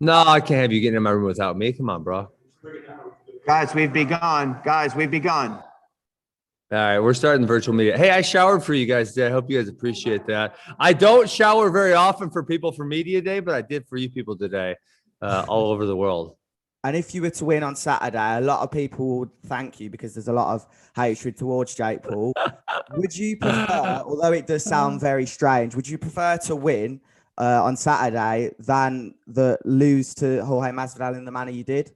No, I can't have you getting in my room without me. Come on, bro. Guys, we've begun. Guys, we've begun. All right, we're starting the virtual media. Hey, I showered for you guys today. I hope you guys appreciate that. I don't shower very often for people for media day, but I did for you people today, all over the world. And if you were to win on Saturday, a lot of people would thank you because there's a lot of hatred towards Jake Paul. Would you prefer, although it does sound very strange, would you prefer to win on Saturday than lose to Jorge Masvidal in the manner you did?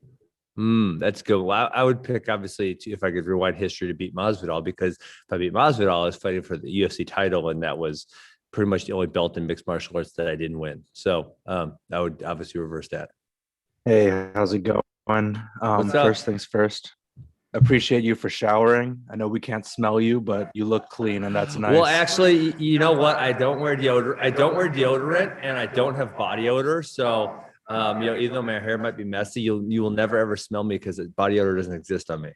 That's good. Well, I would pick, obviously, if I could rewind history, to beat Masvidal, because if I beat Masvidal, I was fighting for the UFC title, and that was pretty much the only belt in mixed martial arts that I didn't win. So I would obviously reverse that. Hey, how's it going? First things first. Appreciate you for showering. I know we can't smell you, but you look clean, and that's nice. Well, actually, you know what? I don't wear deodorant, and I don't have body odor. So, even though my hair might be messy, you will never ever smell me because body odor doesn't exist on me.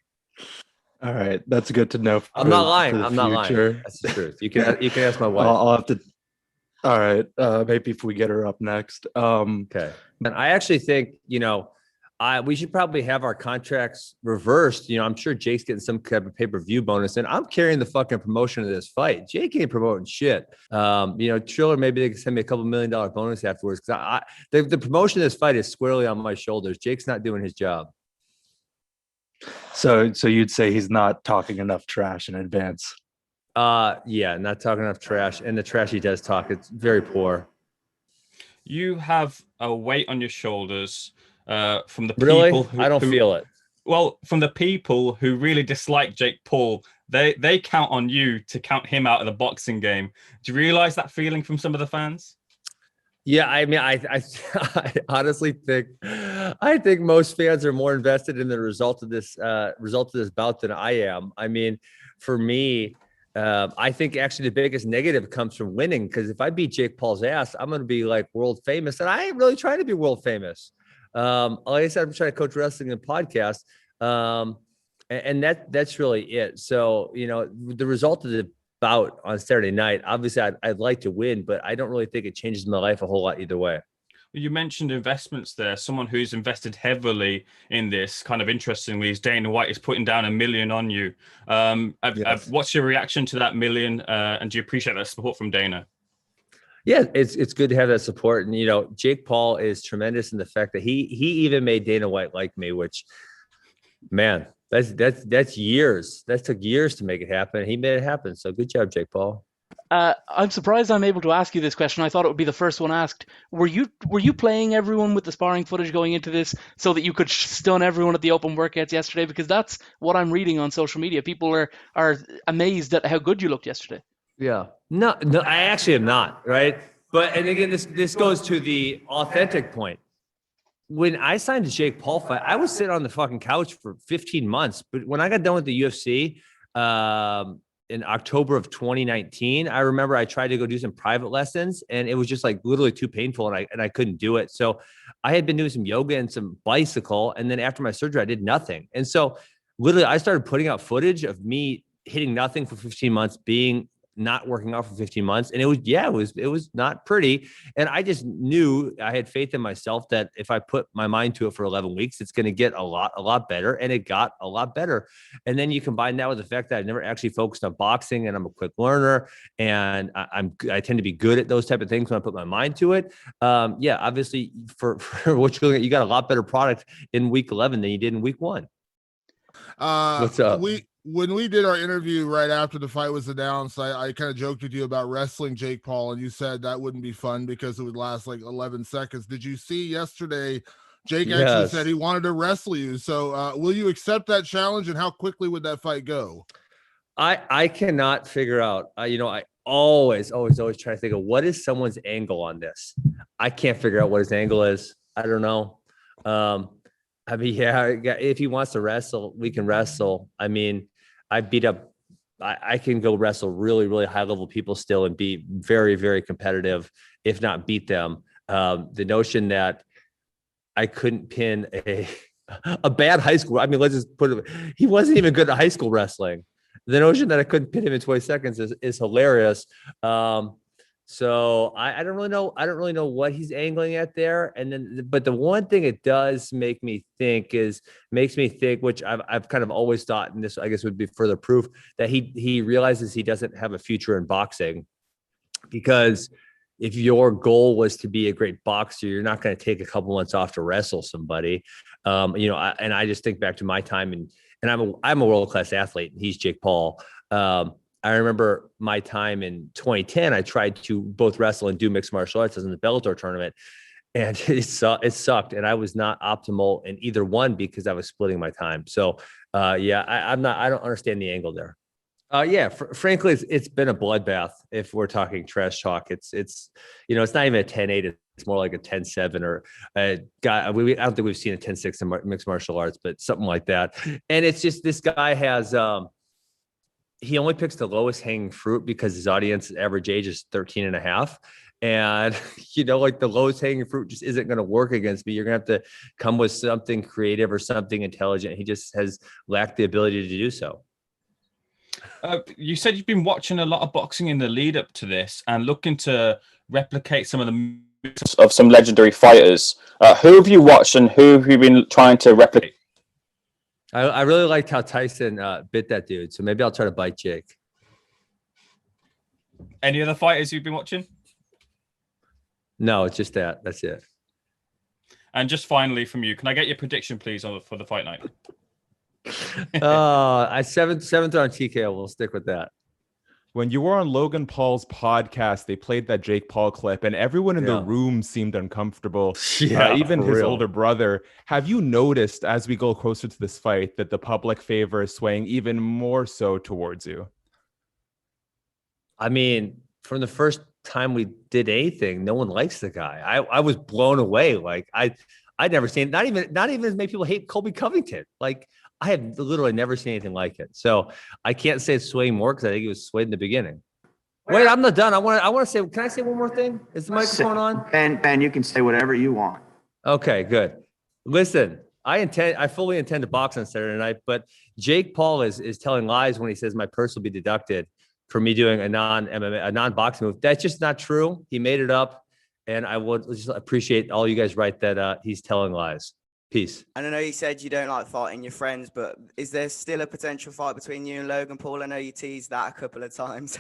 All right, that's good to know. I'm not lying. I'm not lying. That's the truth. You can ask my wife. I'll have to. All right, maybe if we get her up next. Okay. And I actually think, we should probably have our contracts reversed. I'm sure Jake's getting some kind of pay-per-view bonus, and I'm carrying the fucking promotion of this fight. Jake ain't promoting shit. Triller, maybe they can send me a $2 million bonus afterwards, because the promotion of this fight is squarely on my shoulders. Jake's not doing his job. So you'd say he's not talking enough trash in advance? Yeah, not talking enough trash, and the trash he does talk, it's very poor. You have a weight on your shoulders from the really? people who, I don't feel it. Well, from the people who really dislike Jake Paul, they count on you to count him out of the boxing game. Do you realize that feeling from some of the fans? Yeah, I mean, I honestly think most fans are more invested in the result of this bout than I am. I mean, for me, I think actually the biggest negative comes from winning, because if I beat Jake Paul's ass, I'm going to be like world famous, and I ain't really trying to be world famous. Like I said, I'm trying to coach wrestling and podcast, and that's really it. So the result of the bout on Saturday night, obviously I'd like to win, but I don't really think it changes my life a whole lot either way. You mentioned investments there. Someone who's invested heavily in this, kind of interestingly, is Dana White is putting down $1 million on you. Yes. What's your reaction to that $1 million? And do you appreciate that support from Dana? Yeah, it's good to have that support. And, Jake Paul is tremendous in the fact that he even made Dana White like me, which, man, that's years. That took years to make it happen. He made it happen. So good job, Jake Paul. I'm surprised I'm able to ask you this question. I thought it would be the first one asked. Were you playing everyone with the sparring footage going into this so that you could stun everyone at the open workouts yesterday? Because that's what I'm reading on social media. People are amazed at how good you looked yesterday. Yeah. No, I actually am not, right? But, and again, this goes to the authentic point. When I signed the Jake Paul fight, I was sitting on the fucking couch for 15 months. But when I got done with the UFC, in October of 2019, I remember I tried to go do some private lessons, and it was just like literally too painful, and I couldn't do it. So I had been doing some yoga and some bicycle, and then after my surgery, I did nothing. And so literally I started putting out footage of me hitting nothing for 15 months, not working out for 15 months. And it was not pretty. And I just knew, I had faith in myself that if I put my mind to it for 11 weeks, it's going to get a lot better. And it got a lot better. And then you combine that with the fact that I never actually focused on boxing, and I'm a quick learner, and I tend to be good at those type of things when I put my mind to it. Obviously for what you're looking at, you got a lot better product in week 11 than you did in week 1. What's up? When we did our interview right after the fight was announced, I kind of joked with you about wrestling Jake Paul, and you said that wouldn't be fun because it would last like 11 seconds. Did you see yesterday? Jake actually said he wanted to wrestle you. So will you accept that challenge, and how quickly would that fight go? I cannot figure out, I always try to think of what is someone's angle on this. I can't figure out what his angle is. I don't know. I mean, if he wants to wrestle, we can wrestle. I mean, I can go wrestle really, really high level people still and be very, very competitive, if not beat them. The notion that I couldn't pin a bad high school, I mean, let's just put it, he wasn't even good at high school wrestling. The notion that I couldn't pin him in 20 seconds is hilarious. So I don't really know. I don't really know what he's angling at there. And then, but the one thing it does makes me think, which I've kind of always thought, and this I guess would be further proof that he realizes he doesn't have a future in boxing, because if your goal was to be a great boxer, you're not going to take a couple months off to wrestle somebody. I just think back to my time, and I'm a world-class athlete, and he's Jake Paul. I remember my time in 2010, I tried to both wrestle and do mixed martial arts as in the Bellator tournament. And it sucked. And I was not optimal in either one because I was splitting my time. So I don't understand the angle there. Frankly, it's been a bloodbath. If we're talking trash talk, it's not even a 10-8. It's more like a 10-7 or a guy. I don't think we've seen a 10-6 in mixed martial arts, but something like that. And it's just, this guy has, he only picks the lowest hanging fruit because his audience average age is 13 and a half. And, like the lowest hanging fruit just isn't going to work against me. You're going to have to come with something creative or something intelligent. He just has lacked the ability to do so. You said you've been watching a lot of boxing in the lead up to this and looking to replicate some of the moves of some legendary fighters. Who have you watched and who have you been trying to replicate? I really liked how Tyson bit that dude, so maybe I'll try to bite Jake. Any other fighters you've been watching? No, it's just that. That's it. And just finally from you, can I get your prediction, please, for the fight night? I seventh on TKO. We'll stick with that. When you were on Logan Paul's podcast, they played that Jake Paul clip, and everyone in the room seemed uncomfortable. Even his older brother. Have you noticed, as we go closer to this fight, that the public favor is swaying even more so towards you? I mean, from the first time we did anything, no one likes the guy. I was blown away. Like I'd never seen, not even as many people hate Colby Covington. Like I had literally never seen anything like it. So I can't say it's swaying more because I think it was swayed in the beginning. Wait, I'm not done. I want to say, can I say one more thing? Is the microphone on? Ben, you can say whatever you want. Okay, good. Listen, I fully intend to box on Saturday night, but Jake Paul is telling lies when he says my purse will be deducted for me doing a non-boxing move. That's just not true. He made it up. And I would just appreciate all you guys write that he's telling lies. Peace. And I know you said you don't like fighting your friends, but is there still a potential fight between you and Logan Paul? I know you teased that a couple of times.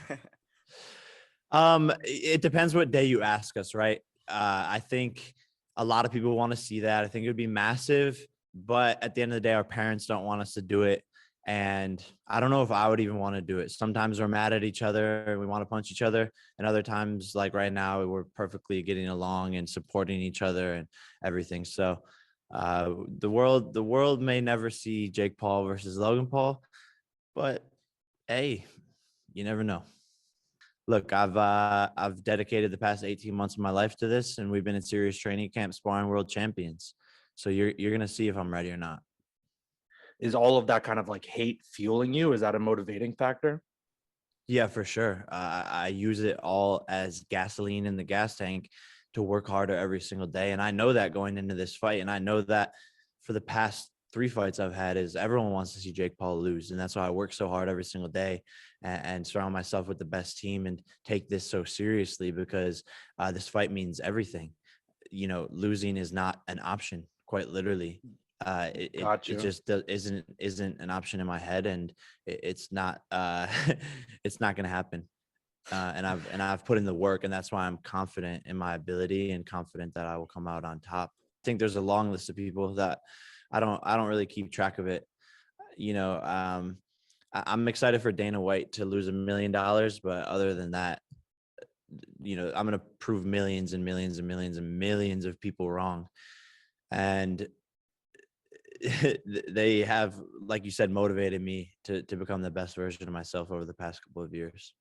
It depends what day you ask us, right? I think a lot of people want to see that. I think it would be massive, but at the end of the day, our parents don't want us to do it. And I don't know if I would even want to do it. Sometimes we're mad at each other and we want to punch each other. And other times, like right now, we're perfectly getting along and supporting each other and everything. So the world may never see Jake Paul versus Logan Paul, but hey, you never know. Look, I've dedicated the past 18 months of my life to this, and we've been in serious training camp sparring world champions. So you're gonna see if I'm ready or not. Is all of that kind of like hate fueling you? Is that a motivating factor? Yeah, for sure. I use it all as gasoline in the gas tank to work harder every single day. And I know that going into this fight. And I know that for the past 3 fights I've had is everyone wants to see Jake Paul lose. And that's why I work so hard every single day and surround myself with the best team and take this so seriously because this fight means everything. Losing is not an option, quite literally. It just isn't an option in my head, and it's not it's not going to happen. And I've put in the work, and that's why I'm confident in my ability and confident that I will come out on top. I think there's a long list of people that I don't really keep track of it. I'm excited for Dana White to lose $1 million, but other than that, I'm going to prove millions and millions and millions and millions of people wrong. And they have, like you said, motivated me to become the best version of myself over the past couple of years.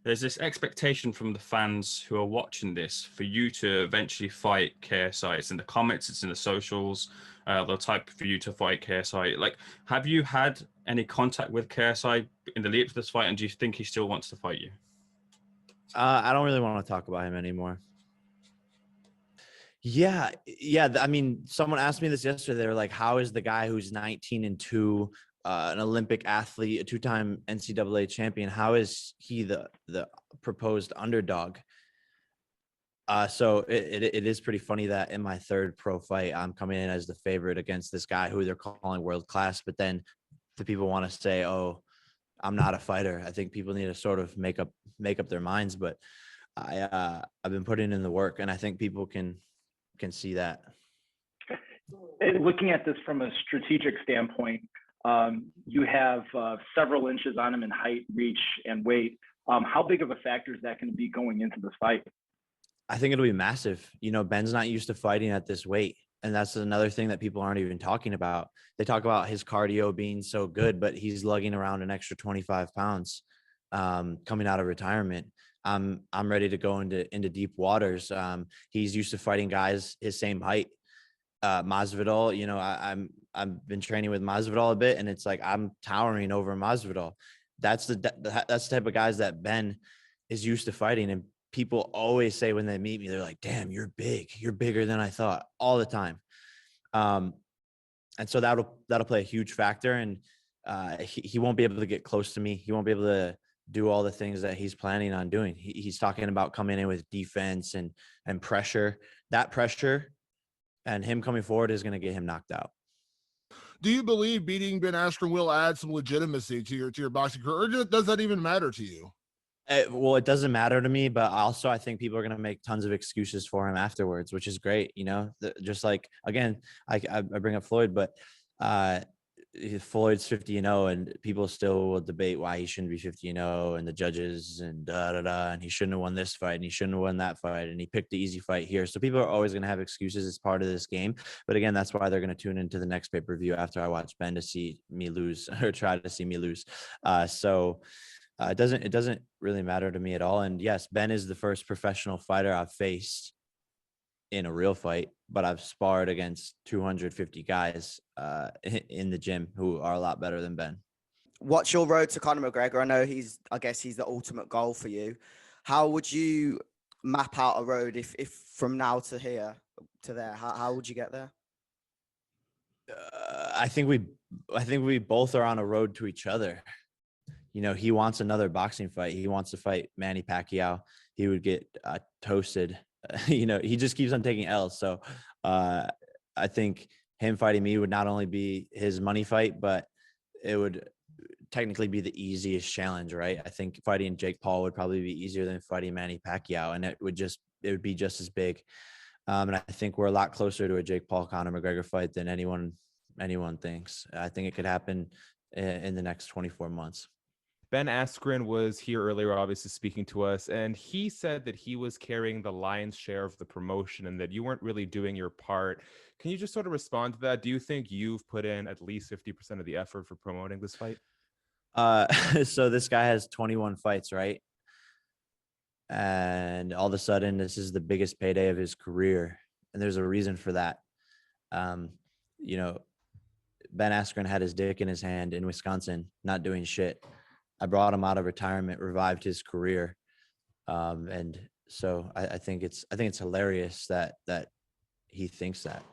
There's this expectation from the fans who are watching this for you to eventually fight KSI. It's in the comments, it's in the socials. They'll type for you to fight KSI. Like, have you had any contact with KSI in the lead up to this fight, and do you think he still wants to fight you? I don't really want to talk about him anymore. Yeah. I mean, someone asked me this yesterday. They were like, how is the guy who's 19-2, an Olympic athlete, a 2-time NCAA champion, how is he the proposed underdog? So it is pretty funny that in my third pro fight, I'm coming in as the favorite against this guy who they're calling world class, but then the people want to say, "Oh, I'm not a fighter." I think people need to sort of make up their minds, but I've been putting in the work, and I think people can see that. Looking at this from a strategic standpoint, you have several inches on him in height, reach, and weight. How big of a factor is that going to be going into this fight? I think it'll be massive. You know, Ben's not used to fighting at this weight. And that's another thing that people aren't even talking about. They talk about his cardio being so good, but he's lugging around an extra 25 pounds coming out of retirement. I'm ready to go into deep waters. He's used to fighting guys his same height. Masvidal, you know, I've been training with Masvidal a bit, and it's like I'm towering over Masvidal. That's the type of guys that Ben is used to fighting. And people always say when they meet me, they're like, "Damn, you're big. You're bigger than I thought," all the time. And so that'll play a huge factor. And he won't be able to get close to me. He won't be able to do all the things that he's planning on doing. He's talking about coming in with defense and pressure. That pressure and him coming forward is going to get him knocked out. Do you believe beating Ben Askren will add some legitimacy to your boxing career, or does that even matter to you? Well, it doesn't matter to me, but also I think people are going to make tons of excuses for him afterwards, which is great. You know, just like, again, I bring up Floyd, but Floyd's 50-0, and people still will debate why he shouldn't be 50-0, and the judges and and he shouldn't have won this fight, and he shouldn't have won that fight, and he picked the easy fight here. So people are always going to have excuses as part of this game. But again, that's why they're going to tune into the next pay-per-view after I watch Ben to see me lose or try to see me lose. It doesn't really matter to me at all. And yes, Ben is the first professional fighter I've faced in a real fight, but I've sparred against 250 guys in the gym who are a lot better than Ben. What's your road to Conor McGregor? I know I guess he's the ultimate goal for you. How would you map out a road if from now to here to there? How would you get there? I think we both are on a road to each other. You know, he wants another boxing fight. He wants to fight Manny Pacquiao. He would get toasted. You know, he just keeps on taking L's. So I think him fighting me would not only be his money fight, but it would technically be the easiest challenge, right? I think fighting Jake Paul would probably be easier than fighting Manny Pacquiao, and it would be just as big. And I think we're a lot closer to a Jake Paul Conor McGregor fight than anyone thinks. I think it could happen in the next 24 months. Ben Askren was here earlier, obviously speaking to us, and he said that he was carrying the lion's share of the promotion and that you weren't really doing your part. Can you just sort of respond to that? Do you think you've put in at least 50% of the effort for promoting this fight? So this guy has 21 fights, right? And all of a sudden, this is the biggest payday of his career. And there's a reason for that. You know, Ben Askren had his dick in his hand in Wisconsin, not doing shit. I brought him out of retirement, revived his career. And so I think it's hilarious that he thinks that.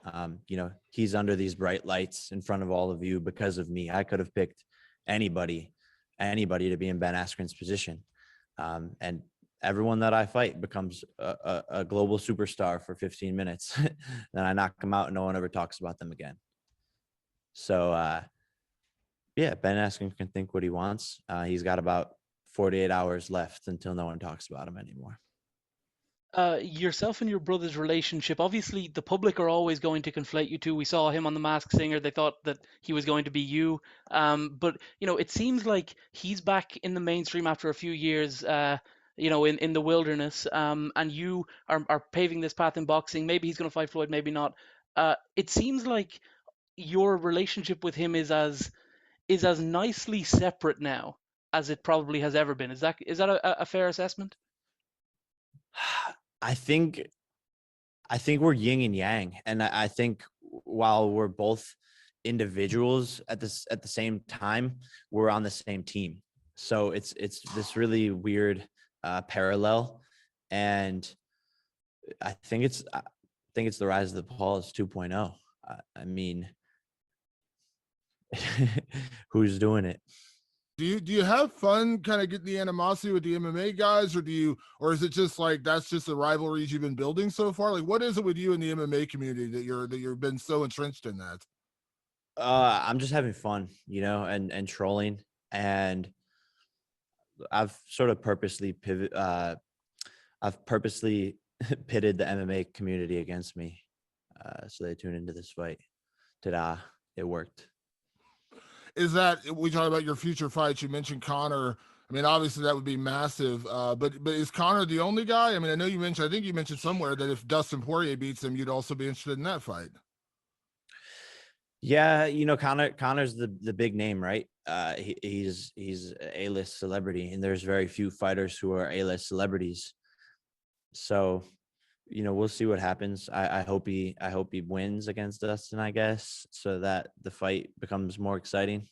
You know, he's under these bright lights in front of all of you because of me. I could have picked anybody to be in Ben Askren's position. And everyone that I fight becomes a global superstar for 15 minutes. Then I knock them out and no one ever talks about them again. So, yeah, Ben Askren can think what he wants. He's got about 48 hours left until no one talks about him anymore. Yourself and your brother's relationship, obviously the public are always going to conflate you two. We saw him on The Masked Singer. They thought that he was going to be you. But, you know, it seems like he's back in the mainstream after a few years, you know, in the wilderness. And you are paving this path in boxing. Maybe he's going to fight Floyd, maybe not. It seems like your relationship with him is as nicely separate now as it probably has ever been. Is that a fair assessment? I think we're yin and yang, and I think while we're both individuals at the same time, we're on the same team. So it's this really weird parallel, and I think it's the rise of the Pauls 2.0. I mean, who's doing it? Do you have fun kind of getting the animosity with the MMA guys, or is it just like that's just the rivalries you've been building so far? Like, what is it with you in the MMA community that you've been so entrenched in that? I'm just having fun, and trolling, and I've sort of purposely pitted the MMA community against me, so they tune into this fight. Ta-da! It worked. Is that we talk about your future fights? You mentioned Connor. I mean, obviously that would be massive. But is Connor the only guy? I mean, I think you mentioned somewhere that if Dustin Poirier beats him, you'd also be interested in that fight. Yeah, Connor's the big name, right? He's an A-list celebrity, and there's very few fighters who are A-list celebrities. So, we'll see what happens. I hope he wins against Dustin, I guess, so that the fight becomes more exciting.